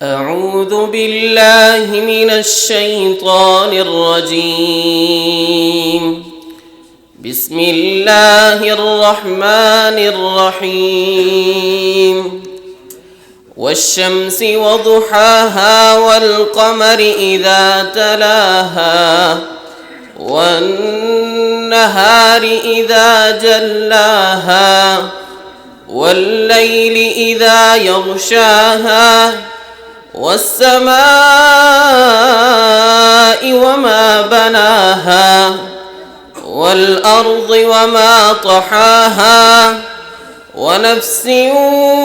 أعوذ بالله من الشيطان الرجيم. بسم الله الرحمن الرحيم. والشمس وضحاها والقمر إذا تلاها والنهار إذا جلاها والليل إذا يغشاها والسماء وما بناها والأرض وما طحاها ونفس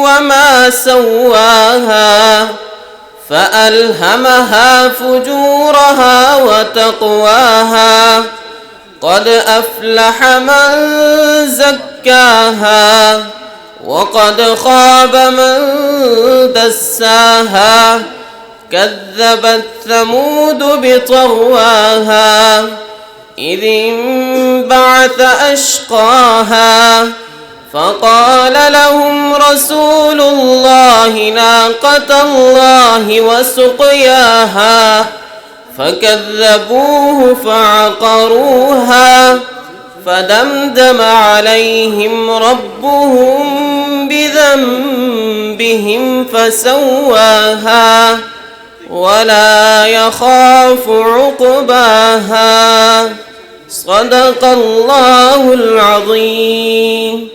وما سواها فألهمها فجورها وتقواها قد أفلح من زكاها وقد خاب من دساها كذبت ثمود بطغواها إذ انبعث أشقاها فقال لهم رسول الله ناقة الله وسقياها فكذبوه فعقروها فدمدم عليهم ربهم بذنبهم فسواها ولا يخاف عقباها. صدق الله العظيم.